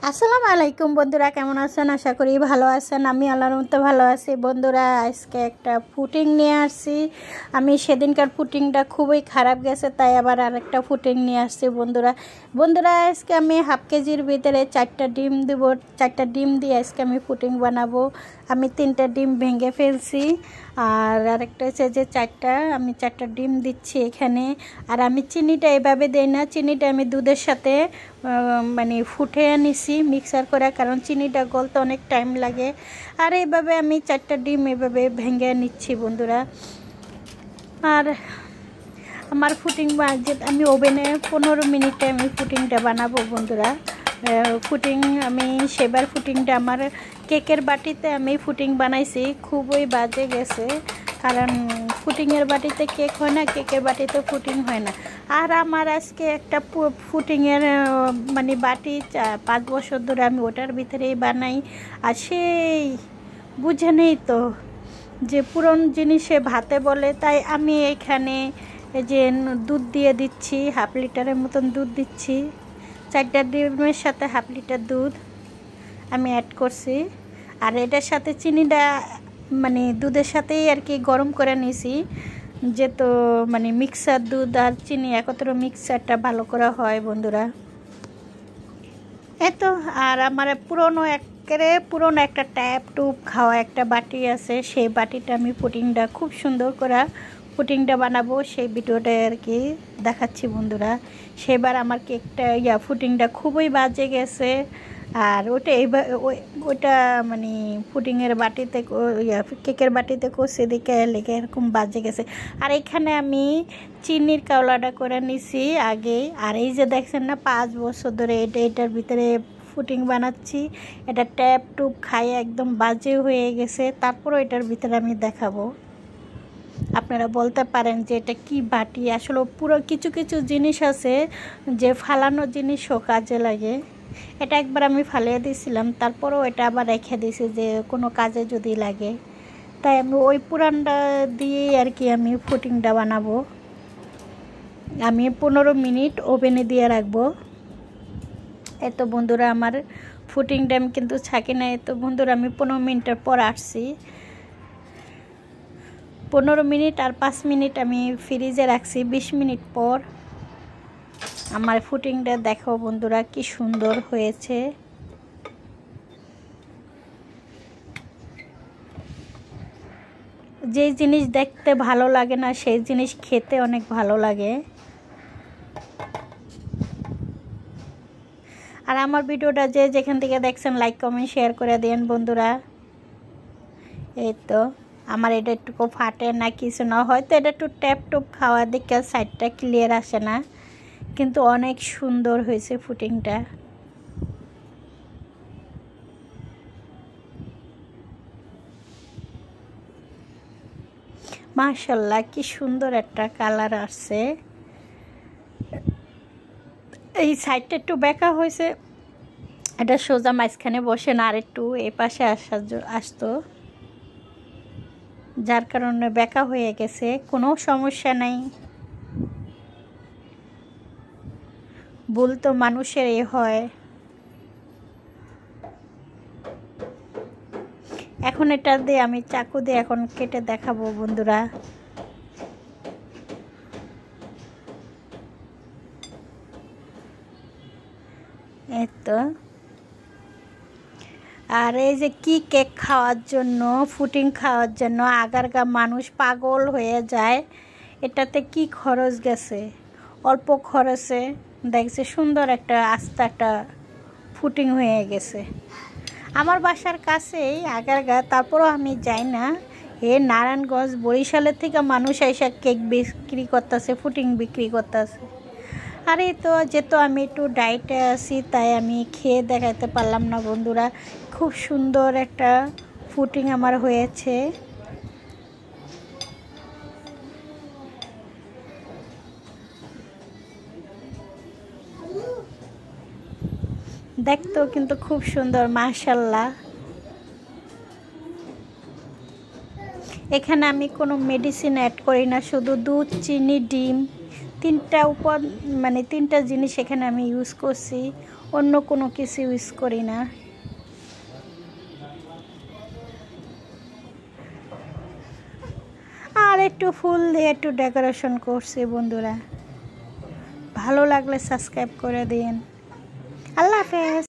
আসসালামু আলাইকুম বন্ধুরা, কেমন আছেন? আশা করি ভালো আছেন। আমি আল্লাহর মতো ভালো আছি। বন্ধুরা, আজকে একটা পুডিং নিয়ে আসছি। আমি সেদিনকার পুডিংটা খুবই খারাপ গেছে, তাই আবার আরেকটা পুডিং নিয়ে আসছি। বন্ধুরা আজকে আমি হাফ কেজির ভিতরে 4টা ডিম দেব। 4টা ডিম দিয়ে আজকে আমি পুডিং বানাবো। আমি 3টা ডিম ভেঙে ফেলছি, আর আরেকটা হচ্ছে যে 4টা ডিম দিচ্ছি এখানে। আর আমি চিনিটা এভাবে দেই না, চিনিটা আমি দুধের সাথে মানে ফুটে নিছি মিক্সার করে, কারণ চিনিটা গলতে অনেক টাইম লাগে। আর এইভাবে আমি 4টা ডিম এভাবে ভেঙে নিচ্ছি বন্ধুরা। আর আমার পুডিং আমি ওভেনে 15 মিনিটে আমি পুডিংটা বানাবো বন্ধুরা। আমি সেবার পুডিংটা আমার কেকের বাটিতে আমি পুডিং বানাইছি, খুবই বাজে গেছে। কারণ পুডিংয়ের বাটিতে কেক হয় না, কেকের বাটিতে পুডিং হয় না। আর আমার আজকে একটা পুডিংয়ের মানে বাটি 5 বছর ধরে আমি ওটার ভিতরেই বানাই। আর সেই বুঝে নেই তো যে পুরন জিনিসে ভাতে বলে, তাই আমি এখানে এই যে দুধ দিয়ে দিচ্ছি, হাফ লিটারের মতন দুধ দিচ্ছি। 4টা ডিমের সাথে হাফ লিটার দুধ আমি অ্যাড করছি। আর এটার সাথে চিনিটা মানে দুধের সাথেই আর কি গরম করে নিয়েছি, যে তো মানে মিক্সার দুধ আর চিনি একত্র মিক্সারটা ভালো করা হয় বন্ধুরা। এতো আর আমার পুরনো একটা ট্যাপ টুপ খাওয়া একটা বাটি আছে, সেই বাটিটা আমি পুডিংটা খুব সুন্দর করে পুডিংটা বানাবো, সেই ভিডিওটা আর কি দেখাচ্ছি বন্ধুরা। সেবার আমার পুডিংটা খুবই বাজে গেছে। আর ওইটা মানে পুডিংয়ের বাটিতে কেকের বাটিতে কষে দিকে লেগে এরকম বাজে গেছে। আর এখানে আমি চিনির কাওলাটা করে নিছি আগে। আর এই যে দেখছেন না, 5 বছর ধরে এটার ভিতরে পুডিং বানাচ্ছি। এটা ট্যাপ টুপ খাই একদম বাজে হয়ে গেছে। তারপরও এটার ভিতরে আমি দেখাবো। আপনারা বলতে পারেন যে এটা কি বাটি। আসলে পুরো কিছু কিছু জিনিস আছে যে ফালানো জিনিসও কাজে লাগে। এটা একবার আমি ফালিয়ে দিয়েছিলাম, তারপরেও এটা আবার রেখে দিয়েছি যে কোনো কাজে যদি লাগে। তাই আমি ওই পুরানটা দিয়েই আর কি আমি পুডিংটা বানাবো। আমি 15 মিনিট ওভেনে দিয়ে রাখবো। এতো বন্ধুরা আমার পুডিংটা আমি কিন্তু ছাঁকি না। এতো বন্ধুরা আমি 15 মিনিটের পর আসছি। 15 মিনিট আর 5 মিনিট আমি ফ্রিজে রাখছি। 20 মিনিট পর আমার পুডিংটা দেখো বন্ধুরা কি সুন্দর হয়েছে। যেই জিনিস দেখতে ভালো লাগে না, সেই জিনিস খেতে অনেক ভালো লাগে। আর আমার ভিডিওটা যে যেখান থেকে দেখছেন লাইক কমেন্ট শেয়ার করে দেন বন্ধুরা। এই তো আমার এটা একটুকু ফাটে না কিছু না, হয়তো এটা একটু ট্যাপ টুপ খাওয়া দিকে সাইডটা ক্লিয়ার আসে না, কিন্তু অনেক সুন্দর হয়েছে পুডিংটা। মাশাআল্লাহ কি সুন্দর একটা কালার আসছে। এই সাইডটা একটু বেঁকা হয়েছে, এটা সোজা মাঝখানে বসে না, আর একটু এ পাশে আসতো, যার কারণে বেঁকা হয়ে গেছে। কোনো সমস্যা নাই, ভুল তো মানুষের হয়। এখন এটা দিয়ে আমি চাকু দিয়ে এখন কেটে দেখাবো বন্ধুরা। এই তো। আর এই যে কি কেক খাওয়ার জন্য, পুডিং খাওয়ার জন্য আগারগা মানুষ পাগল হয়ে যায়। এটাতে কি খরচ গেছে, অল্প খরচে দেখছে সুন্দর একটা আস্তে একটা পুডিং হয়ে গেছে। আমার বাসার কাছেই আগারগা, তারপরও আমি যাই না। নারায়ণগঞ্জ বরিশালের থেকে মানুষ এসে কেক বিক্রি করতেছে, পুডিং বিক্রি করতেছে। আর এই তো যেহেতু আমি একটু ডায়েটে আছি, তাই আমি খেয়ে দেখাতে পারলাম না বন্ধুরা। খুব সুন্দর একটা পুডিং আমার হয়েছে। দেখতেও কিন্তু খুব সুন্দর মাশাআল্লাহ। এখানে আমি কোনো মেডিসিন অ্যাড করি না, শুধু দুধ, চিনি, ডিম, 3টা জিনিস এখানে আমি ইউজ করছি। অন্য কোনো কিছু ইউজ করি না। আর একটু ফুল দিয়ে একটু ডেকোরেশন করছি বন্ধুরা। ভালো লাগলে সাবস্ক্রাইব করে দিন। আল্লাহ হাফেজ।